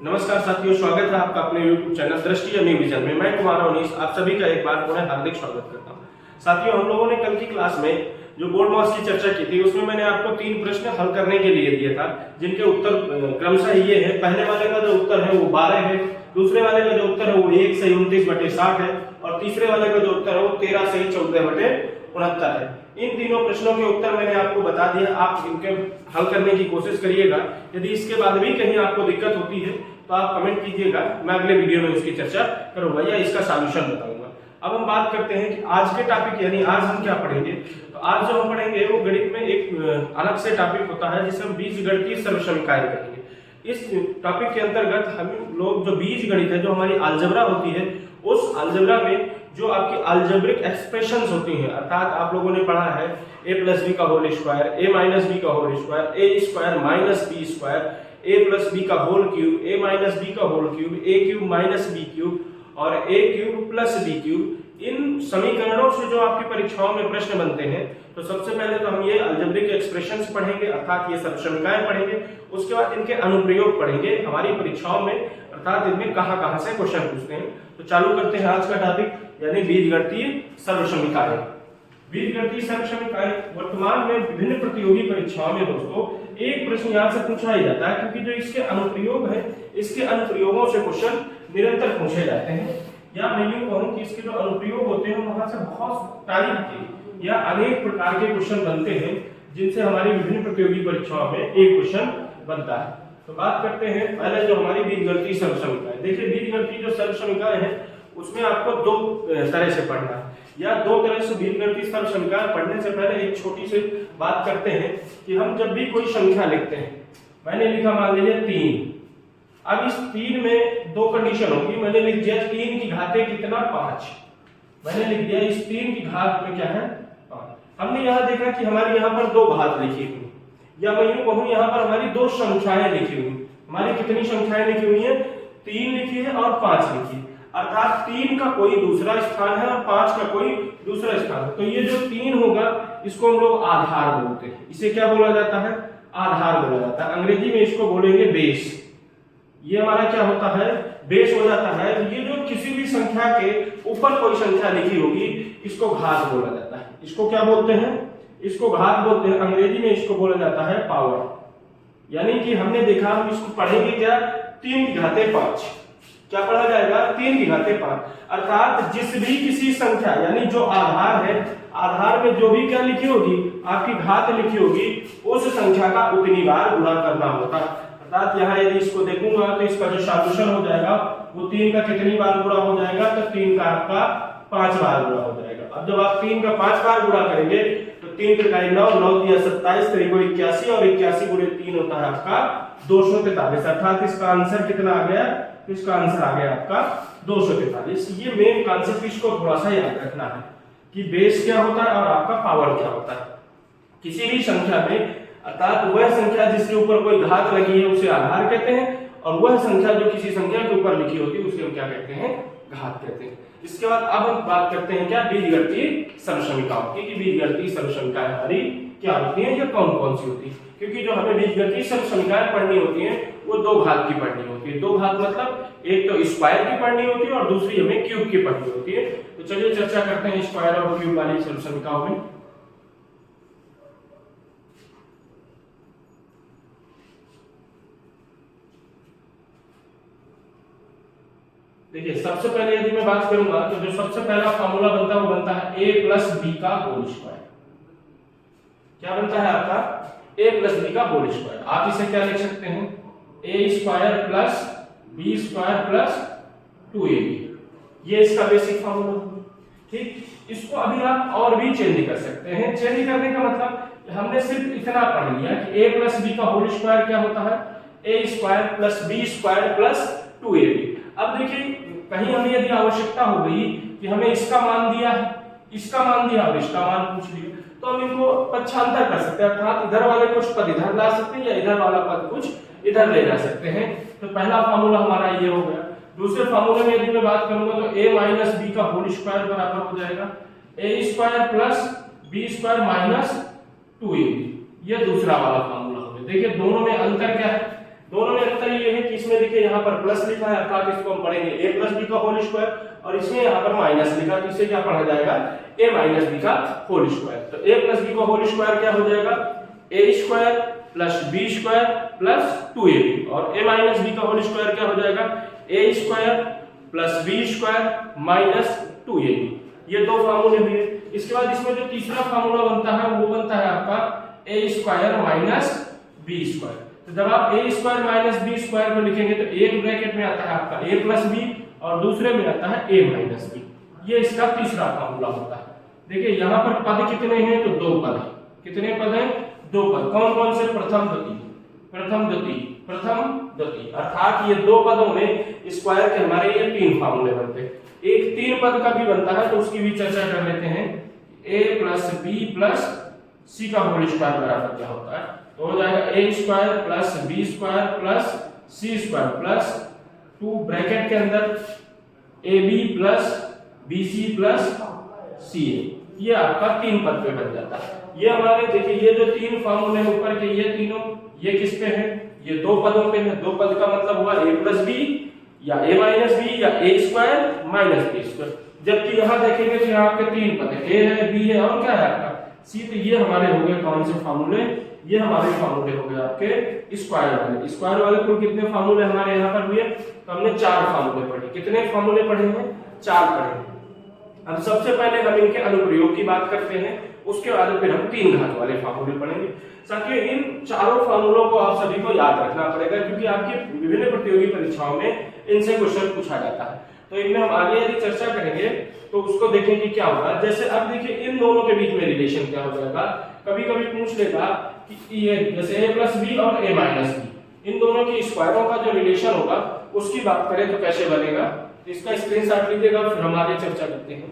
नमस्कार साथियों, स्वागत है आपका अपने YouTube चैनल दृष्टि या न्यू विजन में। मैं कुमार अवनीश आप सभी का एक बार पुनः हार्दिक स्वागत करता हूं। साथियों, हम लोगों ने कल की क्लास में जो बोर्ड मास की चर्चा की थी उसमें मैंने आपको 3 प्रश्न हल करने के लिए दिया था, जिनके उत्तर क्रमशः ये है। पहले वाले का जो उत्तर है वो 12 है, दूसरे वाले का जो उत्तर है वो 1 से 29/60 है और तीसरे वाले का जो उत्तर है वो 13 से 14/69 है। इन तीनों प्रश्नों के उत्तर मैंने आपको बता दिया, आप इनके हल करने की कोशिश करिएगा। यदि इसके बाद भी कहीं आपको दिक्कत होती है तो आप कमेंट कीजिएगा, मैं अगले वीडियो में उसकी चर्चा करूंगा या इसका सॉल्यूशन बताऊंगा। अब हम बात करते हैं कि आज के टॉपिक यानी आज हम क्या पढ़ेंगे। तो आज जो हम पढ़ेंगे वो गणित में एक अलग से टॉपिक होता है जिसे हम बीजगणितीय सर्वसमीकरण कहेंगे। इस टॉपिक के अंतर्गत हम लोग जो बीज गणित है, जो हमारी अलजेब्रा होती है, उस अलजेब्रा में जो आपकी अलजेब्रिक एक्सप्रेशंस होती हैं, अर्थात आप लोगों ने पढ़ा है a + b का होल स्क्वायर, a - b का whole square, a² - b square, a + b का होल क्यूब, a - b का whole cube, a³ - b cube और a³ + b क्यूब। इन समीकरणों से जो आपकी परीक्षाओं में प्रश्न बनते हैं, तो सबसे पहले तो हम ये अलजेब्रिक एक्सप्रेशंस पढ़ेंगे, अर्थात ये सर्वसमीकरण पढ़ेंगे। उसके बाद इनके अनुप्रयोग पढ़ेंगे हमारी परीक्षाओं में, अर्थात इनमें कहां-कहां से क्वेश्चन पूछते हैं। तो चालू करते हैं आज का टॉपिक यानी बीजगणितीय सर्वसमीकरण। बीजगणितीय सर्वसमीकरण वर्तमान में विभिन्न प्रतियोगी परीक्षाओं में दोस्तों एक प्रश्न यहाँ से पूछा ही जाता है, क्योंकि जो इसके अनुप्रयोग है, इसके अनुप्रयोगों से क्वेश्चन निरंतर पूछे जाते हैं। या मैं यूं कहूं कि इसके जो अनुप्रयोग होते हैं वहां से बहुत टाइप के या अनेक प्रकार के क्वेश्चन बनते हैं, जिनसे हमारी विभिन्न प्रतियोगी परीक्षाओं में एक क्वेश्चन बनता है। तो बात करते हैं पहले जो हमारी बीजगणितीय सर्वसमीकरण। देखिए, बीजगणितीय जो सर्वसमीकरण है उसमें आपको दो तरह से पढ़ना है, या दो तरह से बीजगणितीय सर्वसमीकरण पढ़ने से पहले एक छोटी सी बात करते हैं कि हम जब भी कोई संख्या लिखते हैं, मैंने लिखा मान लीजिए 3। अब इस 3 में दो कंडीशन होगी। मैंने लिख दिया 3 की घाते कितना 5, मैंने लिख दिया इस 3 की घात में क्या है 5। हमने यहाँ देखा कि हमारी यहाँ पर दो घात लिखी हुई, या मैं यूं कहूं यहाँ पर हमारी दो संख्याएं लिखी हुई। हमारी कितनी संख्याएं लिखी हुई है? 3 लिखी है और 5 लिखी है, अर्थात 3 का कोई दूसरा स्थान है और 5 का कोई दूसरा स्थान है। तो ये जो 3 होगा इसको हम लोग आधार बोलते हैं। इसे क्या बोला जाता है? आधार बोला जाता है। अंग्रेजी में इसको बोलेंगे बेस। ये हमारा क्या होता है? बेस हो जाता है। ये जो किसी भी संख्या के ऊपर कोई संख्या लिखी होगी इसको घात बोला जाता है। इसको क्या बोलते हैं? इसको घात बोलते हैं। अंग्रेजी में इसको बोला जाता है पावर। यानी कि हमने देखा, हम इसको पढ़ेंगे क्या? 3 की घाते 5। क्या पढ़ा जाएगा? 3 की घाते 5। अर्थात जिस भी किसी संख्या यानी जो आधार है, आधार में जो भी क्या लिखी होगी, आपकी घात लिखी होगी, उस संख्या का उतनी बार गुणा करना होता है। अर्थात यहाँ यदि इसको देखूंगा तो इसका जो सॉल्यूशन हो जाएगा वो 3 का कितनी बार गुणा हो जाएगा? तो 3 का आपका 5 बार गुणा हो जाएगा। अब जब आप 3 का 5 बार गुणा करेंगे तो 3 × 9 9 × 27 3 × 81 और 81 × 3 होता है आपका 243। अर्थात इसका आंसर कितना आ गया? इसका आंसर आ गया आपका 243। ये मेन कॉन्सेप्ट, इसको थोड़ा सा याद रखना है कि बेस क्या होता है और आपका पावर क्या होता है किसी भी संख्या में। अर्थात वह संख्या जिसके ऊपर कोई घात लगी है उसे आधार कहते हैं, और वह संख्या जो किसी संख्या के ऊपर लिखी होती है उसे हम क्या कहते हैं? घात कहते हैं। इसके बाद अब हम बात करते हैं क्या? बीजगणितीय सर्वसमीकरण की। बीजगणितीय सर्वसमीकरण हमारी क्या होती है या कौन कौन सी होती है? क्योंकि जो हमें बीजगणितीय सर्वसमीकरण पढ़नी होती है वो दो घात की पढ़नी होती है। दो घात मतलब एक तो स्क्वायर की पढ़नी होती है और दूसरी हमें क्यूब की पढ़नी होती है। तो चलिए चर्चा करते हैं स्क्वायर और क्यूब वाली सर्वसमीकरण में। देखिए, सबसे पहले यदि मैं बात करूंगा तो जो सबसे पहला फार्मूला बनता है वो बनता है a + b का होल स्क्वायर। क्या बनता है आपका? a + b का होल स्क्वायर। आप इसे क्या लिख सकते हैं? a² + b² + 2ab। ये इसका बेसिक फार्मूला है। ठीक, इसको अभी आप और भी चेंज कर सकते हैं। चेंज करने का मतलब हमने सिर्फ इतना पढ़ लिया कि a + b का होल स्क्वायर क्या होता है? a² + b² + 2ab। अब देखिए, कहीं हमें यदि आवश्यकता हो गई कि हमें इसका मान दिया है, इसका मान दिया और इसका मान पूछ लिया, तो हम इनको पक्षांतर कर सकते हैं। अर्थात इधर वाले कुछ पद इधर ला सकते हैं या इधर वाला पद कुछ इधर ले जा सकते हैं। तो पहला फार्मूला हमारा ये हो गया। दूसरे फार्मूले में यदि मैं बात करूंगा तो a - b का होल स्क्वायर बराबर हो जाएगा a² + b² - 2ab। ये दूसरा वाला फार्मूला हो गया। देखिए, दोनों में अंतर क्या है? दोनों में अंतर ये है कि इसमें देखिए यहाँ पर प्लस लिखा है, अर्थात इसको हम पढ़ेंगे a प्लस बी का होल स्क्वायर, और इसमें यहाँ पर माइनस लिखा, तो इसे क्या पढ़ा जाएगा a माइनस बी का होल स्क्वायर। तो a प्लस बी का होल स्क्वायर क्या हो जाएगा, a square plus b square plus 2ab, और a माइनस बी का होल स्क्वायर क्या हो जाएगा, a square plus b square minus 2ab। ये दो फार्मूले हुए। इसके बाद इसमें जो तीसरा फार्मूला बनता है वो बनता है आपका a square minus b square. तो जब आप a square minus b square को लिखेंगे तो एक ब्रैकेट में आता है आपका a प्लस बी और दूसरे में आता है a माइनस बी। ये इसका तीसरा फार्मूला होता है। देखिए यहाँ पर पद कितने हैं, तो दो पद हैं। कितने पद हैं, दो पद। कौन कौन से, प्रथम द्वितीय, प्रथम द्वितीय, प्रथम द्वितीय, अर्थात ये दो पदों में स्क्वायर के हमारे ये तीन फार्मूले बनते हैं। एक तीन पद का भी बनता है तो उसकी भी चर्चा कर लेते हैं। a प्लस बी प्लस सी का होल स्क्वायर बराबर क्या होता है, तो हो जाएगा a square plus b square plus c square plus 2 bracket के अंदर ab plus bc plus ca। ये आपका तीन पद पे बन जाता है। ये हमारे देखिए ये जो तीन फार्मूले ऊपर के ये तीनों, ये किस पे है, ये दो पदों पे है। दो पद का मतलब हुआ a प्लस बी या a माइनस बी या a square minus b square. जबकि यहाँ देखेंगे तो यहाँ आपके तीन पद है, a है, b है और क्या है आपका c। तो ये हमारे हो गए कौन से फार्मूले, ये हमारे फार्मूले हो गए आपके स्क्वायर वाले। स्क्वायर वाले कुल कितने फार्मूले हमारे यहाँ पर हुए, तो हमने 4 फार्मूले पढ़े। कितने फार्मूले पढ़े हैं, 4 पढ़े। अब सबसे पहले हम इनके अनुप्रयोग की बात करते हैं, उसके बाद फिर हम 3 घात वाले फार्मूले पढ़ेंगे। साथियों इन चारों फार्मूलों को आप सभी को याद रखना पड़ेगा, क्योंकि आपकी विभिन्न प्रतियोगी परीक्षाओं में इनसे क्वेश्चन पूछा जाता है। तो इनमें हम आगे यदि चर्चा करेंगे तो उसको देखेंगे क्या होगा। जैसे अब देखिए इन दोनों के बीच में रिलेशन क्या हो जाएगा, कभी कभी पूछ लेगा कि ये जैसे a प्लस बी और a माइनस बी, इन दोनों की स्क्वायरों का जो रिलेशन होगा उसकी बात करें तो कैसे बनेगा। तो इसका स्क्रीनशॉट लीजिएगा, फिर हम आगे चर्चा करते हैं।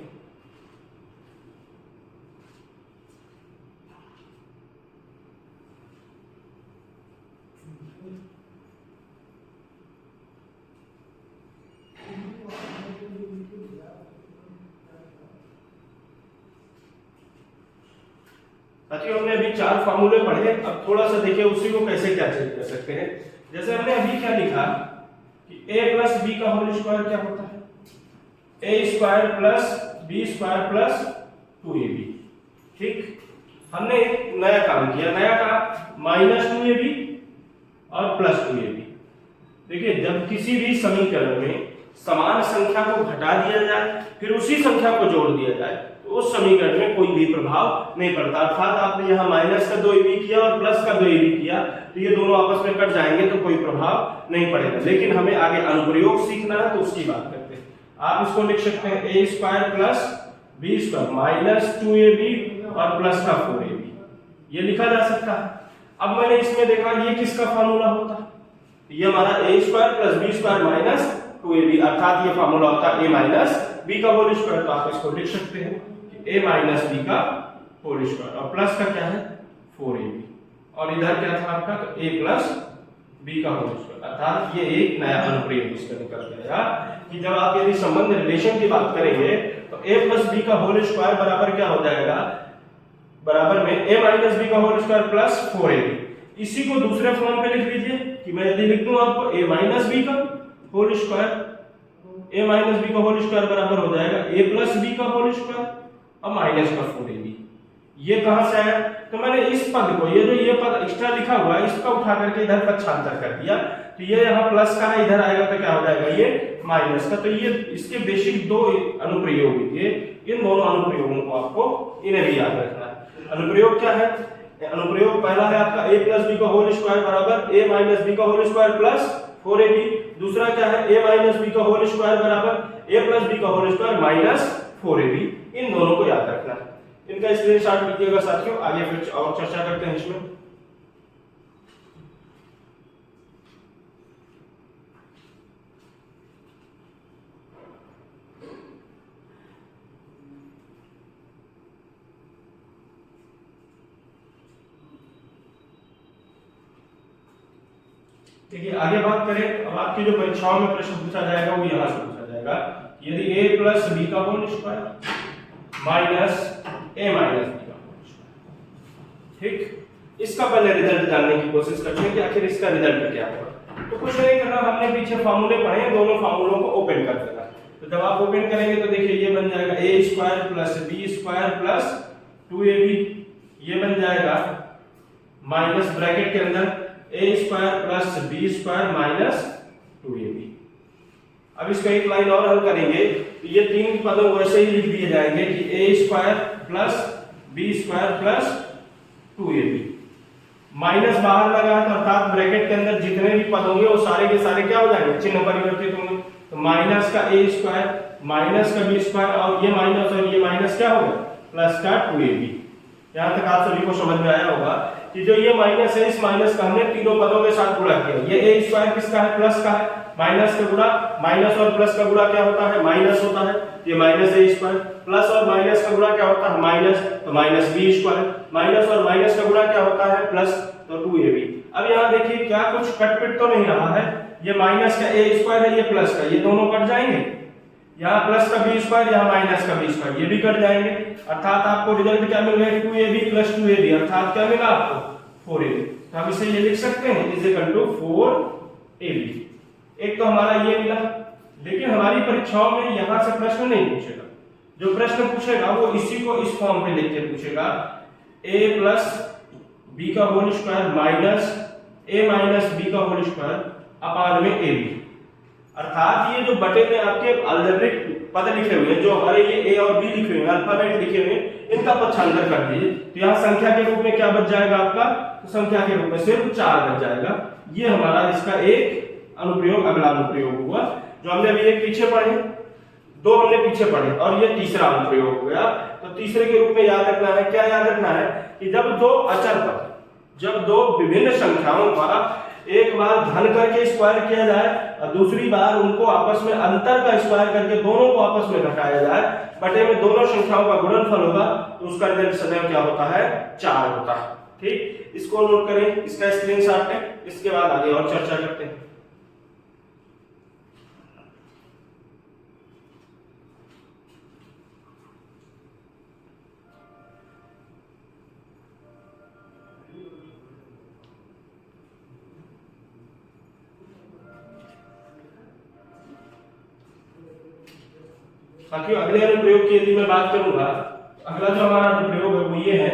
साथियों हमने अभी 4 फार्मूले पढ़े, अब थोड़ा सा देखिए उसी को कैसे क्या चेक कर सकते हैं। जैसे हमने अभी क्या लिखा कि a प्लस बी का होल स्क्वायर क्या होता है, a square plus b square plus 2ab। ठीक, हमने एक नया काम किया, नया काम माइनस 2ab और प्लस 2ab। देखिए जब किसी भी समीकरण में समान संख्या को घटा दिया जाए फिर उसी संख्या को जोड़ दिया जाए तो उस समीकरण में कोई भी प्रभाव नहीं पड़ता। अर्थात आपने यहाँ माइनस का 2ab किया और प्लस का 2ab किया तो ये दोनों आपस में कट जाएंगे तो कोई प्रभाव नहीं पड़ेगा। लेकिन हमें आगे अनुप्रयोग सीखना है तो उसकी बात करते हैं। आप इसको लिख सकते हैं a square plus b square minus 2ab और प्लस का 4ab, ये लिखा जा सकता है। अब मैंने इसमें देखा ये किसका फार्मूला होता है, ये हमारा a square plus b square minus 2ab, अर्थात ये फार्मूला होता है a माइनस b का होल स्क्वायर। तो आप इसको लिख सकते हैं कि a माइनस b का होल स्क्वायर और प्लस का क्या है 4ab, और इधर क्या था आपका तो a प्लस b का होल स्क्वायर। अर्थात ये एक नया अनुप्रयोग इसका निकल गया कि जब आप यदि संबंध रिलेशन की बात करेंगे तो a प्लस b का होल स्क्वायर बराबर क्या हो जाएगा, बराबर में a माइनस b का होल स्क्वायर प्लस 4ab। इसी को दूसरे फॉर्म पे लिख लीजिए कि मैं यदि लिख दूं आपको a माइनस b का whole square, a minus b का होल स्क्वायर बराबर हो जाएगा a प्लस b का होल स्क्वायर और माइनस का 4ab। ये कहां से आया, तो मैंने इस पद को, ये जो ये पद एक्स्ट्रा लिखा हुआ है इसका उठा करके इधर पक्षांतर कर दिया, तो ये यहाँ प्लस का है, इधर आएगा तो क्या हो जाएगा ये माइनस का। तो ये इसके बेसिक 2 अनुप्रयोग ये, इन दोनों अनुप्रयोगों को आपको इन्हें भी याद रखना है। अनुप्रयोग क्या है, अनुप्रयोग पहला है आपका a प्लस बी का होल स्क्वायर बराबर a माइनस बी का होल स्क्वायर प्लस 4ab। दूसरा क्या है a माइनस बी का होल स्क्वायर बराबर a प्लस बी का होल स्क्वायर माइनस 4ab। इन दोनों को याद रखना है, इनका स्क्रीनशॉट लीजिएगा साथियों, आगे फिर और चर्चा करते हैं इसमें। देखिए आगे बात करें, अब आपकी जो परीक्षाओं में प्रश्न पूछा जाएगा वो यहाँ से पूछा जाएगा, यदि a प्लस बी का whole square minus a minus b का होल स्क्वायर। ठीक, इसका पहले रिजल्ट जानने की कोशिश करते हैं कि आखिर इसका रिजल्ट क्या होगा। तो कुछ नहीं करना, हमने पीछे फार्मूले पढ़े हैं, दोनों फार्मूलों को ओपन कर देना। तो जब आप ओपन करेंगे तो देखिए ये बन जाएगा a square plus b square plus 2ab, ये बन जाएगा माइनस ब्रैकेट के अंदर a square plus b square minus 2ab। अब इसको एक लाइन और हल करेंगे तो ये तीन पदों वैसे ही लिख दिए जाएंगे कि a square plus b square plus 2ab। Minus बाहर लगा है तो अर्थात ब्रैकेट के अंदर जितने भी पद होंगे वो सारे के सारे क्या हो जाएंगे, चिन्ह परिवर्तित होंगे। तो माइनस का a स्क्वायर माइनस का b स्क्वायर और ये माइनस क्या होगा प्लस का 2ab। यहाँ तक आप सभी को समझ में आया होगा कि जो ये माइनस है, इस माइनस का हमने तीनों पदों के साथ गुणा किया। ये a स्क्वायर किसका है, प्लस का है, माइनस का गुणा, माइनस और प्लस का गुणा क्या होता है, माइनस होता है, ये माइनस a स्क्वायर, प्लस और माइनस का गुणा क्या होता है माइनस, तो माइनस b स्क्वायर, माइनस और माइनस का गुणा क्या होता है प्लस, तो 2ab। अब यहाँ देखिए क्या कुछ कटपिट तो नहीं रहा है, ये माइनस का a स्क्वायर है, ये प्लस का, ये दोनों कट जाएंगे, यहाँ प्लस का b स्क्वायर, यहाँ माइनस का b स्क्वायर, ये भी कट जाएंगे। अर्थात आपको रिजल्ट क्या मिल रहा है 2ab प्लस 2ab, अर्थात क्या मिला आपको 4ab। तो हम इसे ये लिख सकते हैं इज इक्वल टू 4ab। एक तो हमारा ये मिला, लेकिन हमारी परीक्षाओं में यहाँ से प्रश्न नहीं पूछेगा। जो प्रश्न पूछेगा वो इसी को इस फॉर्म पे लिख के पूछेगा, a प्लस b का whole square minus a minus b का होल स्क्वायर अपान में ab। अर्थात ये जो बटे में आपके अलजेब्रिक पद लिखे हुए हैं, जो हमारे ये a और b लिखे हुए हैं, अल्फाबेट लिखे हुए हैं, इनका पक्षांतर कर दीजिए। तो यहाँ संख्या के रूप में क्या बच जाएगा आपका, तो संख्या के रूप में सिर्फ 4 बच जाएगा। ये हमारा इसका एक अनुप्रयोग, अगला अनुप्रयोग हुआ जो हमने अभी एक पीछे पढ़े, दो हमने पीछे पढ़े और ये तीसरा अनुप्रयोग हो गया। तो तीसरे के रूप में याद रखना है, क्या याद रखना है कि जब दो अचर पद, जब दो विभिन्न संख्याओं का एक बार घन करके स्क्वायर किया जाए और दूसरी बार उनको आपस में अंतर का स्क्वायर करके दोनों को आपस में घटाया जाए, बटे में दोनों संख्याओं का गुणनफल होगा, तो उसका रिजल्ट सदैव क्या होता है 4 होता है। ठीक, इसको नोट करें, इसका स्क्रीनशॉट लें, इसके बाद आगे और चर्चा करते हैं। बाकी अगले अनुप्रयोग की यदि मैं बात करूंगा, अगला जो हमारा अनुप्रयोग है वो ये है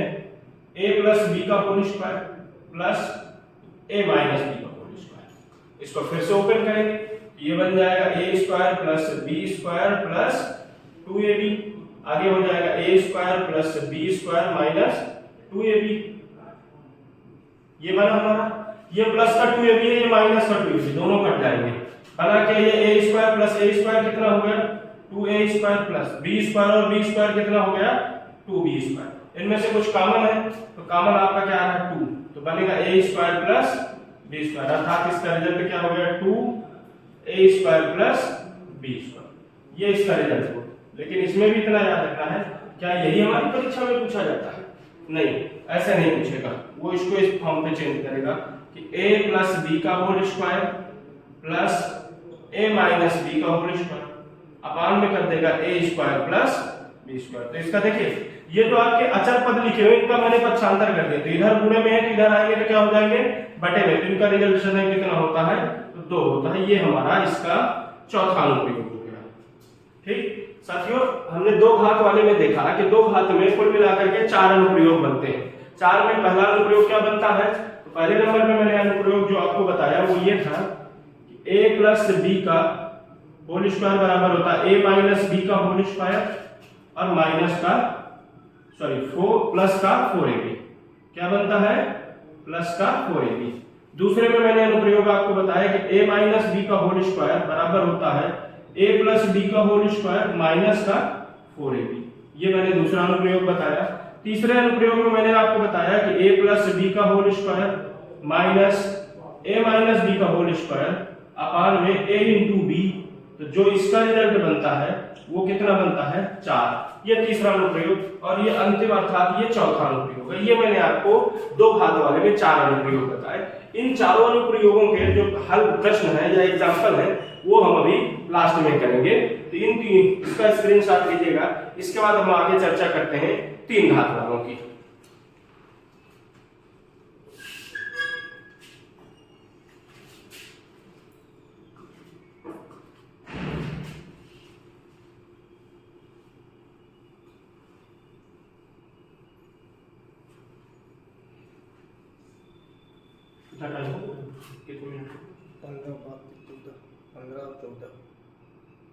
a प्लस बी का whole square plus a minus b का होल स्क्वायर। इसको फिर से ओपन करेंगे, ये बन जाएगा a square plus b square plus 2ab, आगे हो जाएगा a square plus b square minus 2ab। ये बना हमारा, ये प्लस का 2ab है, ये माइनस का 2ab, दोनों कट जाएंगे। हालांकि ये a square plus a square कितना हो गया 2a square plus b square और b स्क्वायर कितना हो गया 2b स्क्वायर। इनमें से कुछ कॉमन है, तो कॉमन आपका क्या है 2, तो बनेगा a square plus b square, अर्थात इसका रिजल्ट क्या हो गया 2a square plus b square. ये इसका रिजल्ट हो। लेकिन इसमें भी इतना याद रखना है, क्या यही हमारी परीक्षा में पूछा जाता है? नहीं, ऐसे नहीं पूछेगा। वो इसको इस फॉर्म पे चेंज करेगा कि a प्लस b का whole square plus a minus b का होल स्क्वायर अपान में कर देगा a square plus b square. तो इसका देखिए, ये जो आपके अचर पद लिखे हुए इनका मैंने पक्षांतर कर दिया, तो इधर गुणे में है तो इधर आएंगे तो क्या हो जाएंगे बटे में, तो इनका रिजल्ट कितना होता है तो 2 होता है। ये हमारा इसका चौथा अनुप्रयोग हो गया। ठीक साथियों, हमने दो घात वाले में देखा कि दो घात में कुल मिलाकर के 4 अनुप्रयोग बनते हैं। 4 में पहला अनुप्रयोग क्या बनता है, तो पहले नंबर में मैंने अनुप्रयोग जो आपको बताया वो ये था कि a प्लस b का होल स्क्वायर बराबर होता है a माइनस b का होल स्क्वायर और माइनस का 4 प्लस का 4ab, क्या बनता है प्लस का 4ab। दूसरे में मैंने अनुप्रयोग आपको बताया कि a माइनस b का होल स्क्वायर बराबर होता है a प्लस b का होल स्क्वायर माइनस का 4ab, ये मैंने दूसरा अनुप्रयोग बताया। तीसरे अनुप्रयोग में मैंने आपको बताया कि a प्लस b का whole square minus a minus b का होल स्क्वायर अपान में a इंटू b, तो जो इसका रिजल्ट बनता है वो कितना बनता है 4। ये तीसरा अनुप्रयोग और ये अंतिम अर्थात ये चौथा अनुप्रयोग है। ये मैंने आपको दो घात वाले में 4 अनुप्रयोग बताए। इन चारों अनुप्रयोगों के जो हल प्रश्न है या एग्जाम्पल है वो हम अभी लास्ट में करेंगे। तो इसका स्क्रीनशॉट लीजिएगा, इसके बाद हम आगे चर्चा करते हैं 3 घात वालों की। कितना टाइम हो कितने मिनट 15 14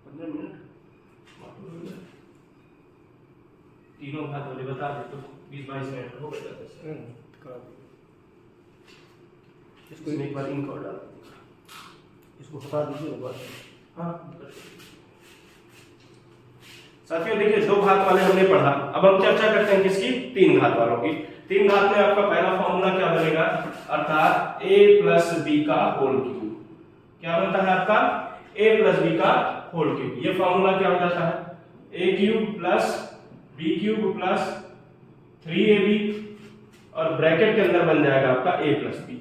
15 मिनट तीनों घात वाले बता दे तो 20-22 मिनट हो गया। इसको एक बार इनको डाल इसको हटा दीजिए बस। हाँ साथियों देखिए 2 घात वाले हमने पढ़ा, अब हम चर्चा करते हैं किसकी 3 घात वालों की। 3 घात में आपका पहला फॉर्मूला क्या बनेगा, अर्थात a प्लस बी का होल क्यूब। क्या बनता है आपका a प्लस बी का होल क्यूब। ये फॉर्मूला क्या हो जाता है a cube plus b cube plus 3ab और ब्रैकेट के अंदर बन जाएगा आपका a प्लस बी।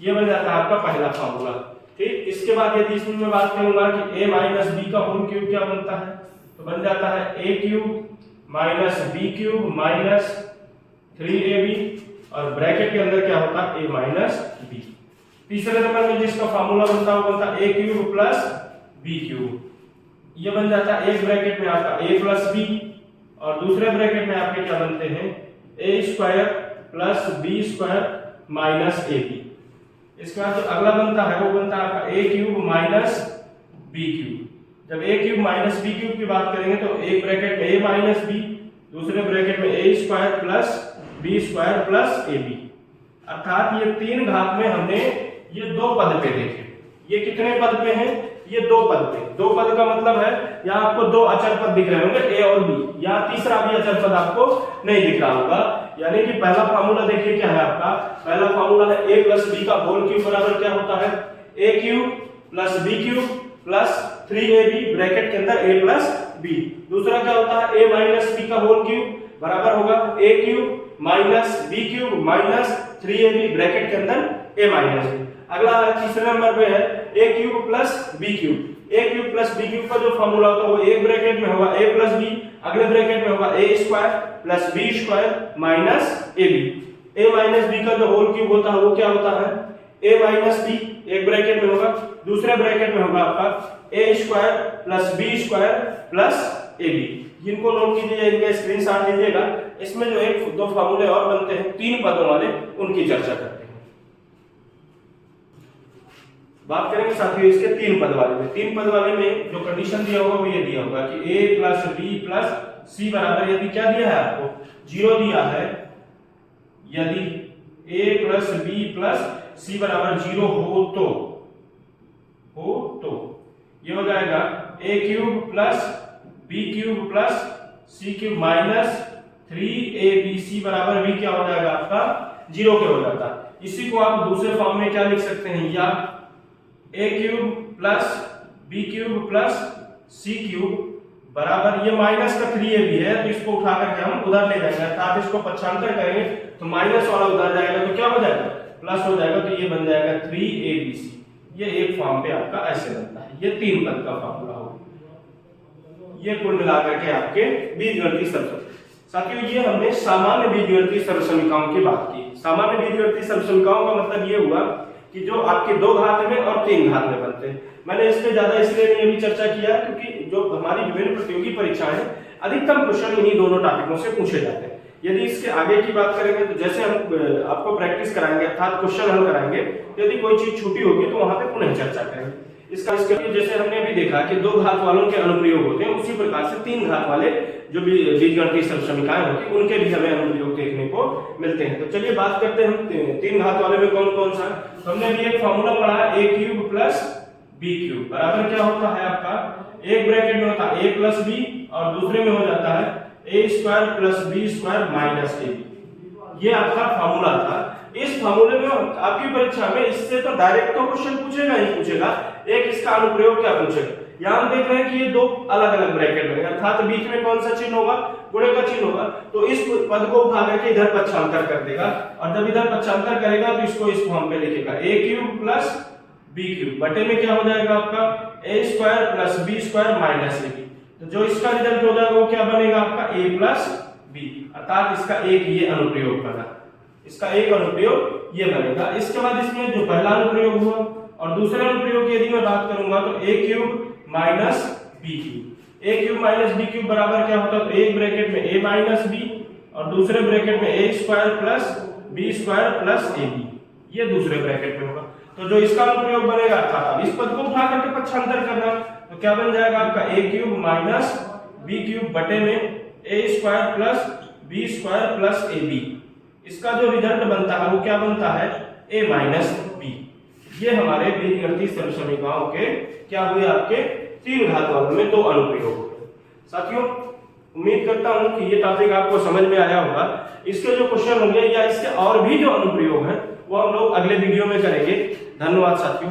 ये बन जाता है आपका पहला फॉर्मूला। ठीक, इसके बाद यदि इसमें मैं बात करूंगा कि a माइनस बी का होल क्यूब क्या बनता है, तो बन जाता है a cube minus b cube minus 3ab और ब्रैकेट के अंदर क्या होता है a माइनस बी। तीसरे नंबर में जिसका फार्मूला बनता है वो बनता है a cube plus b cube. ये बन जाता है एक ब्रैकेट में आपका a प्लस बी और दूसरे ब्रैकेट में आपके क्या बनते हैं a square plus b square minus a b. इसके बाद जो अगला बनता है वो बनता है आपका a cube minus b cube. जब a cube minus b cube की बात करेंगे तो एक ब्रैकेट में a माइनस बी, दूसरे ब्रैकेट में a square plus b square plus a b. अर्थात ये 3 घात में हमने ये 2 पद पे देखे। ये कितने पद पे हैं, ये 2 पद पे। 2 पद का मतलब है यहाँ आपको 2 अचर पद दिख रहे होंगे a और b, यहाँ तीसरा भी अचर पद आपको नहीं दिख रहा होगा। यानी कि पहला फार्मूला देखिए क्या है आपका, पहला फार्मूला है a प्लस बी का होल क्यूब बराबर क्या होता है a cube plus b cube plus 3ab bracket के अंदर a प्लस b। दूसरा क्या होता है a माइनस b का होल क्यूब बराबर होगा a cube minus b cube minus 3ab bracket के अंदर a माइनस b। अगला तीसरे नंबर पे है a cube plus b cube. a cube plus b cube का जो फार्मूला होता है वो एक ब्रैकेट में होगा a प्लस b, अगले ब्रैकेट में होगा a square plus b square minus ab। a minus b का जो होल क्यूब होता है वो क्या होता है a माइनस b, एक ब्रैकेट में होगा, दूसरे ब्रैकेट में होगा आपका a square plus b square plus ab। जिनको नोट कीजिए, इनका स्क्रीनशॉट लीजिएगा। इसमें जो एक 2 फार्मूले और बनते हैं 3 पदों वाले, उनकी चर्चा करते हैं। बात करेंगे साथियों इसके 3 पद वाले में। 3 पद वाले में जो कंडीशन दिया होगा वो ये दिया होगा कि a plus b plus c बराबर, यदि क्या दिया है आपको 0 दिया है, यदि a plus b plus c बराबर 0 हो तो ये हो जाएगा a cube plus b cube plus c cube minus 3abc बराबर b क्या हो जाएगा आपका 0 के हो जाता है। इसी को आप दूसरे फॉर्म में क्या लिख सकते हैं, या a cube plus b cube plus c cube बराबर, ये माइनस का 3ab है तो इसको उठा करके हम उधर ले जाएंगे, अर्थात इसको पक्षांतर करेंगे तो माइनस वाला उधर जाएगा तो क्या हो जाएगा प्लस हो जाएगा, तो ये बन जाएगा 3abc। ये एक फॉर्म पे आपका ऐसे बनता है। ये 3 पद का फॉर्मूला होगा। ये कुल मिलाकर के आपके बीजगणितीय सरल। साथियों ये हमने सामान्य बीजगणितीय सरलसमीकाओं की बात की। सामान्य बीजगणितीय सरलसमीकाओं का मतलब ये हुआ कि जो आपके 2 घात में और 3 घात में बनते हैं। मैंने इस पे ज्यादा इसलिए नहीं अभी चर्चा किया क्योंकि जो हमारी विभिन्न प्रतियोगी परीक्षाएं हैं अधिकतम क्वेश्चन इन्हीं दोनों टॉपिकों से पूछे जाते हैं। यदि इसके आगे की बात करेंगे तो जैसे हम आपको प्रैक्टिस कराएंगे अर्थात क्वेश्चन हल कराएंगे, यदि कोई चीज छूटी होगी तो वहां पे पुनः चर्चा करेंगे। इसके जैसे हमने अभी देखा कि 2 घात वालों के अनुप्रयोग होते हैं, उसी प्रकार से 3 घात वाले जो भी बीजगणितीय सरलसमीकाएं होती हैं उनके भी हमें अनुप्रयोग देखने को मिलते हैं। तो चलिए बात करते हैं हम 3 घात वाले में कौन कौन सा। तो हमने भी एक फॉर्मूला पढ़ा a cube plus b cube बराबर क्या होता है आपका, एक ब्रैकेट में होता है a प्लस b और दूसरे में हो जाता है a square plus b square minus ab। ये आपका फार्मूला था। इस फार्मूले में आपकी परीक्षा में इससे तो डायरेक्ट तो क्वेश्चन पूछेगा ही पूछेगा, एक इसका अनुप्रयोग क्या पूछेगा। यहाँ हम देख रहे हैं कि ये 2 अलग अलग ब्रैकेट में, अर्थात बीच में कौन सा चिन्ह होगा, गुणे का चिन्ह होगा, तो इस पद को उठा करके इधर पक्षांतर कर देगा और जब इधर पक्षांतर करेगा तो इसको इस फॉर्म पे लिखेगा a cube plus b cube बटे में क्या हो जाएगा आपका a square plus b square minus ab। तो जो इसका रिजल्ट हो जाएगा वो क्या बनेगा आपका a प्लस b, अर्थात इसका एक ये अनुप्रयोग बना, इसका एक अनुप्रयोग ये बनेगा। इसके बाद इसमें जो पहला अनुप्रयोग हुआ और दूसरा अनुप्रयोग यदि मैं बात करूंगा तो a cube minus b cube. a cube minus b cube बराबर क्या होता है, तो एक ब्रैकेट में a माइनस b और दूसरे ब्रैकेट में a square plus b square plus ab। ये दूसरे ब्रैकेट में होगा। तो जो इसका अनुप्रयोग बनेगा अर्थात अब इस पद को उठा करके पक्षांतर करना, तो क्या बन जाएगा आपका a cube minus b cube बटे में a square plus b square plus ab। इसका जो रिजल्ट बनता है वो क्या बनता है a माइनस b। ये हमारे बीजगणितीय समीकरणों के क्या हुए आपके तीन घात वर्ग में दो अनुप्रयोग हुए। साथियों उम्मीद करता हूं कि ये टॉपिक आपको समझ में आया होगा। इसके जो क्वेश्चन होंगे या इसके और भी जो अनुप्रयोग हैं वो हम लोग अगले वीडियो में करेंगे। धन्यवाद साथियों।